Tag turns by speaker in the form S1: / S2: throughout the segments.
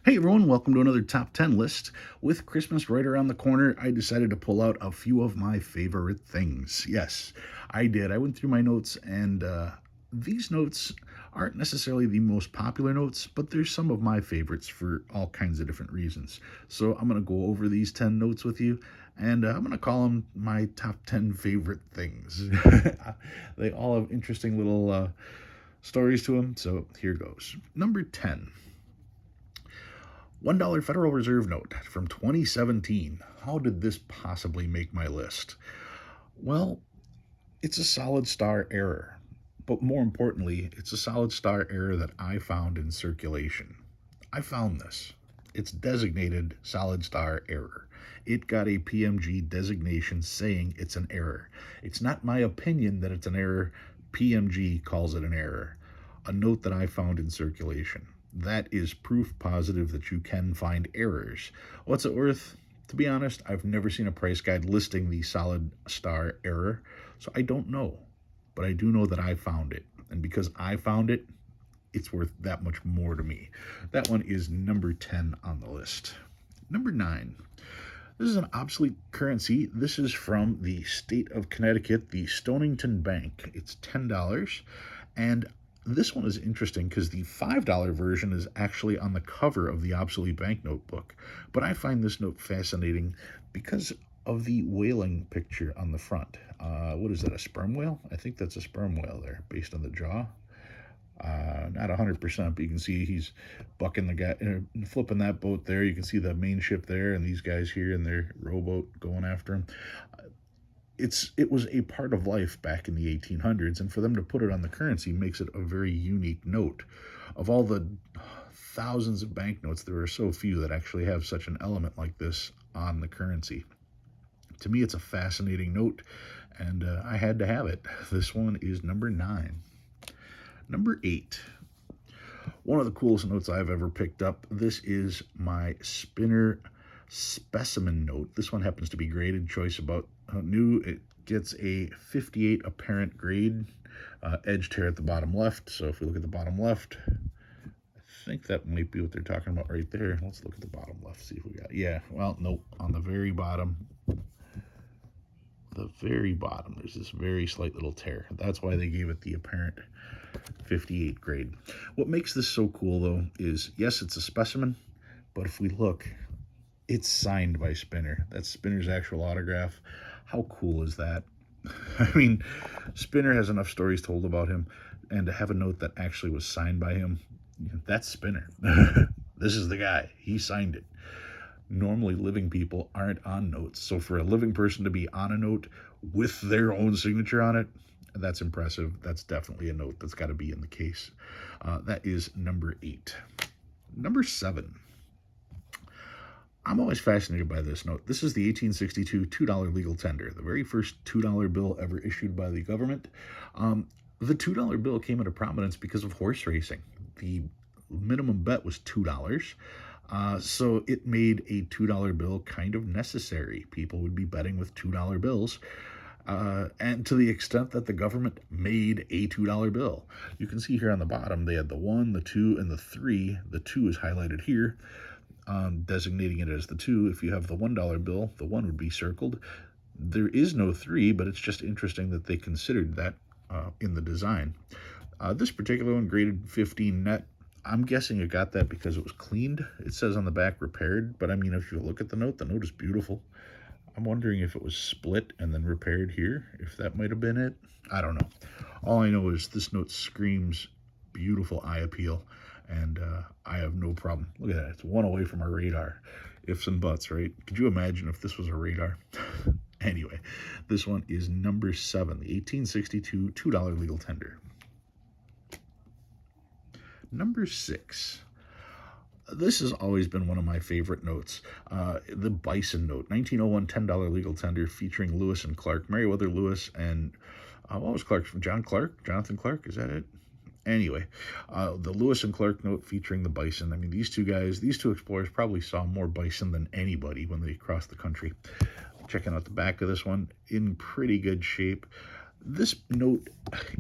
S1: Hey everyone, welcome to another top 10 list. With Christmas right around the corner, I decided to pull out a few of my favorite things. Yes, I did. I went through my notes, and these notes aren't necessarily the most popular notes, but they're some of my favorites for all kinds of different reasons. So I'm going to go over these 10 notes with you, and I'm going to call them my top 10 favorite things. They all have interesting little stories to them, so here goes. Number 10. $1 Federal Reserve note from 2017. How did this possibly make my list? Well, it's a solid star error. But more importantly, it's a solid star error that I found in circulation. I found this. It's designated solid star error. It got a PMG designation saying it's an error. It's not my opinion that it's an error. PMG calls it an error. A note that I found in circulation. That is proof positive that you can find errors. What's it worth? To be honest, I've never seen a price guide listing the solid star error, so I don't know. But I do know that I found it. And because I found it, it's worth that much more to me. That one is number 10 on the list. Number 9. This is an obsolete currency. This is from the state of Connecticut, the Stonington Bank. It's $10. And this one is interesting because the $5 version is actually on the cover of the obsolete banknote book. But I find this note fascinating because of the whaling picture on the front. What is that, a sperm whale? I think that's a sperm whale there, based on the jaw. Not 100%, but you can see he's bucking the guy, flipping that boat there. You can see the main ship there, and these guys here in their rowboat going after him. It was a part of life back in the 1800s, and for them to put it on the currency makes it a very unique note. Of all the thousands of banknotes, there are so few that actually have such an element like this on the currency. To me, it's a fascinating note, and I had to have it. This one is number 9. Number 8. One of the coolest notes I've ever picked up. This is my Spinner specimen note. This one happens to be graded choice about new. It gets a 58 apparent grade, edged here at the bottom left. So if we look at the bottom left, I think that might be what they're talking about right there. Let's look at the bottom left, see if we got, yeah, well, nope, on the very bottom, there's this very slight little tear. That's why they gave it the apparent 58 grade. What makes this so cool, though, is, yes, it's a specimen, but if we look, it's signed by Spinner. That's Spinner's actual autograph. How cool is that? I mean, Spinner has enough stories told about him, and to have a note that actually was signed by him, that's Spinner. This is the guy. He signed it. Normally, living people aren't on notes. So for a living person to be on a note with their own signature on it, that's impressive. That's definitely a note that's got to be in the case. That is number 8. Number 7. I'm always fascinated by this note. This is the 1862 $2 legal tender, the very first $2 bill ever issued by the government. The $2 bill came into prominence because of horse racing. The minimum bet was $2. So it made a $2 bill kind of necessary. People would be betting with $2 bills. And to the extent that the government made a $2 bill. You can see here on the bottom, they had the 1, the 2, and the 3. The 2 is highlighted here, designating it as the 2. If you have the $1 bill, the 1 would be circled. There is no 3, but it's just interesting that they considered that in the design. This particular one graded 15 net. I'm guessing it got that because it was cleaned. It says on the back repaired, but I mean, if you look at the note is beautiful. I'm wondering if it was split and then repaired here, if that might have been it. I don't know. All I know is this note screams beautiful eye appeal, and I have no problem. Look at that. It's one away from our radar. Ifs and buts, right? Could you imagine if this was a radar? Anyway, this one is number 7, the 1862 $2 legal tender. Number 6. This has always been one of my favorite notes. The Bison note, 1901 $10 legal tender featuring Lewis and Clark, Meriwether Lewis, and what was Clark? Jonathan Clark, is that it? Anyway, the Lewis and Clark note featuring the Bison. I mean, these two explorers probably saw more bison than anybody when they crossed the country. Checking out the back of this one, in pretty good shape. This note,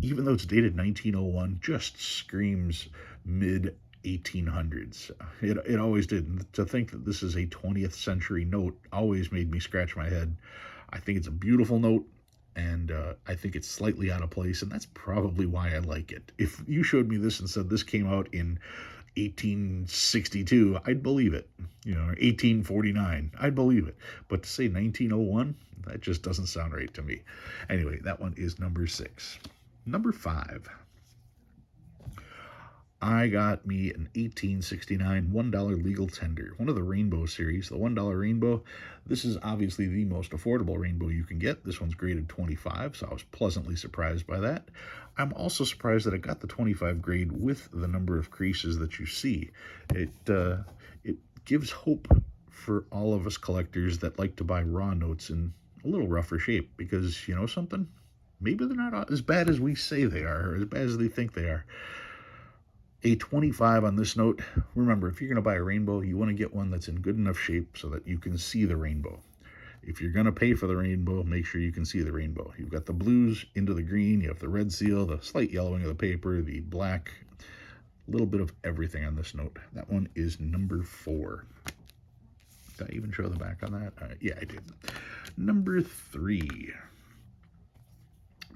S1: even though it's dated 1901, just screams mid 1800s. It always did. And to think that this is a 20th century note always made me scratch my head. I think it's a beautiful note, and I think it's slightly out of place, and that's probably why I like it. If you showed me this and said this came out in 1862, I'd believe it. You know, or 1849, I'd believe it. But to say 1901, that just doesn't sound right to me. Anyway, that one is number 6. Number 5. I got me an 1869 $1 legal tender, one of the rainbow series, the $1 rainbow. This is obviously the most affordable rainbow you can get. This one's graded 25, so I was pleasantly surprised by that. I'm also surprised that I got the 25 grade with the number of creases that you see. It gives hope for all of us collectors that like to buy raw notes in a little rougher shape, because you know something? Maybe they're not as bad as we say they are, or as bad as they think they are. A 25 on this note. Remember, if you're going to buy a rainbow, you want to get one that's in good enough shape so that you can see the rainbow. If you're going to pay for the rainbow, make sure you can see the rainbow. You've got the blues into the green, you have the red seal, the slight yellowing of the paper, the black, a little bit of everything on this note. That one is number 4. Did I even show the back on that? Yeah, I did. Number 3.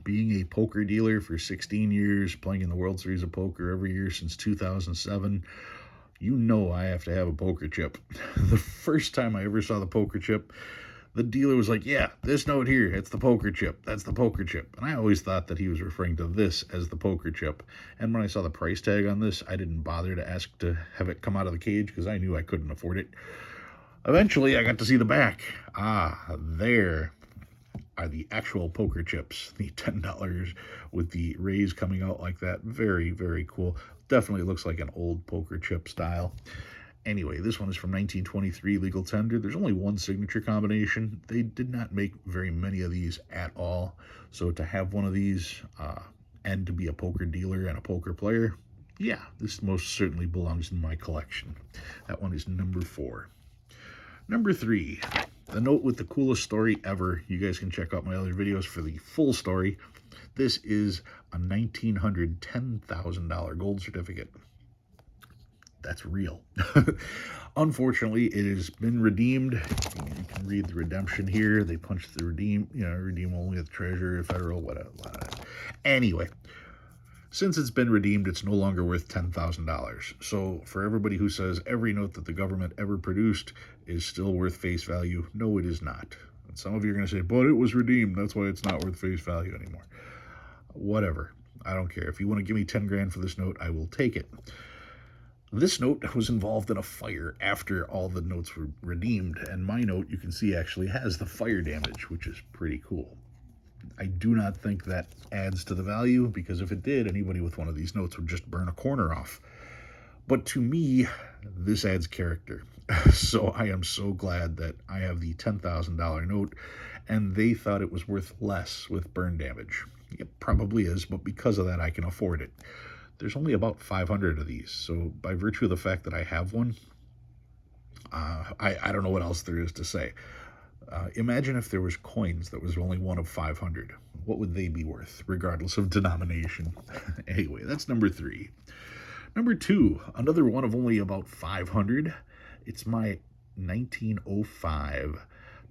S1: Being a poker dealer for 16 years, playing in the World Series of Poker every year since 2007, you know I have to have a poker chip. The first time I ever saw the poker chip, the dealer was like, yeah, this note here, it's the poker chip. That's the poker chip. And I always thought that he was referring to this as the poker chip. And when I saw the price tag on this, I didn't bother to ask to have it come out of the cage because I knew I couldn't afford it. Eventually, I got to see the back. There are the actual poker chips, the $10 with the rays coming out like that. Very, very cool. Definitely looks like an old poker chip style. Anyway, this one is from 1923, legal tender. There's only one signature combination. They did not make very many of these at all. So to have one of these and to be a poker dealer and a poker player, yeah, this most certainly belongs in my collection. That one is number 4. Number 3, the note with the coolest story ever. You guys can check out my other videos for the full story. This is a $1,900 $10,000 gold certificate. That's real. Unfortunately, it has been redeemed. You can read the redemption here. They punched the redeem only at the Treasury, Federal, whatever. Anyway, since it's been redeemed, it's no longer worth $10,000. So for everybody who says every note that the government ever produced is still worth face value, no, it is not. And some of you are going to say, but it was redeemed. That's why it's not worth face value anymore. Whatever. I don't care. If you want to give me 10 grand for this note, I will take it. This note was involved in a fire after all the notes were redeemed, and my note, you can see, actually has the fire damage, which is pretty cool. I do not think that adds to the value, because if it did, anybody with one of these notes would just burn a corner off. But to me, this adds character. So I am so glad that I have the $10,000 note, and they thought it was worth less with burn damage. It probably is, but because of that, I can afford it. There's only about 500 of these, so by virtue of the fact that I have one, I don't know what else there is to say. Imagine if there was coins that was only one of 500. What would they be worth, regardless of denomination? Anyway, that's number 3. Number 2, another one of only about 500. It's my 1905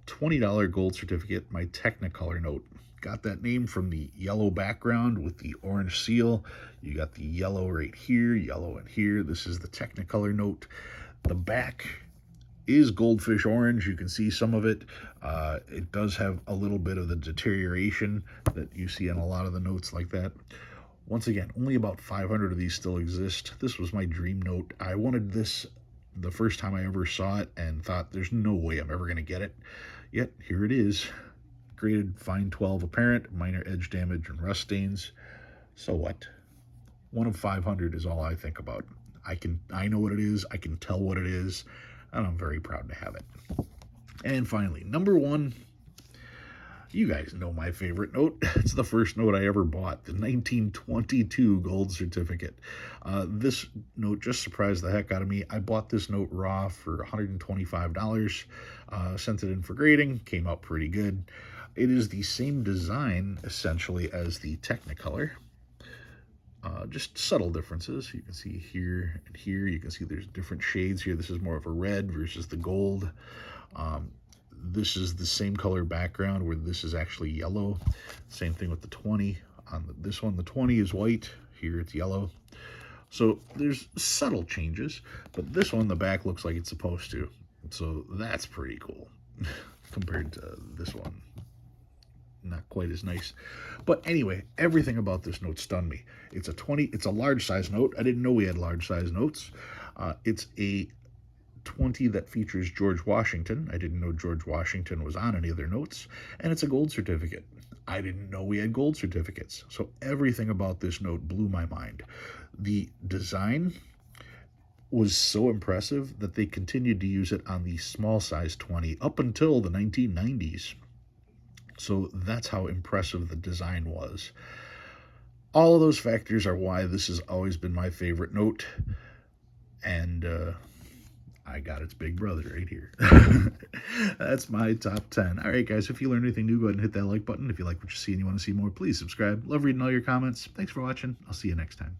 S1: $20 gold certificate, my Technicolor note. Got that name from the yellow background with the orange seal. You got the yellow right here, yellow in here. This is the Technicolor note. The back is goldfish orange. You can see some of it. It does have a little bit of the deterioration that you see in a lot of the notes like that. Once again, only about 500 of these still exist. This was my dream note. I wanted this the first time I ever saw it and thought there's no way I'm ever going to get it. Yet, here it is. Graded fine 12 apparent, minor edge damage and rust stains. So what? One of 500 is all I think about. I know what it is. I can tell what it is. And I'm very proud to have it. And finally, number 1, you guys know my favorite note. It's the first note I ever bought, the 1922 gold certificate. This note just surprised the heck out of me. I bought this note raw for $125, sent it in for grading, came out pretty good. It is the same design, essentially, as the Technicolor. Just subtle differences. You can see here and here. You can see there's different shades here. This is more of a red versus the gold. Um, this is the same color background where this is actually yellow. Same thing with the 20. On this one, the 20 is white. Here it's yellow. So there's subtle changes, but this one, the back looks like it's supposed to. So that's pretty cool compared to this one. Not quite as nice. But anyway, everything about this note stunned me. It's a 20, it's a large size note. I didn't know we had large size notes. It's a 20 that features George Washington. I didn't know George Washington was on any of their notes. And it's a gold certificate. I didn't know we had gold certificates. So everything about this note blew my mind. The design was so impressive that they continued to use it on the small size 20 up until the 1990s. So that's how impressive the design was. All of those factors are why this has always been my favorite note. And I got its big brother right here. That's my top 10. All right, guys, if you learned anything new, go ahead and hit that like button. If you like what you see and you want to see more, please subscribe. Love reading all your comments. Thanks for watching. I'll see you next time.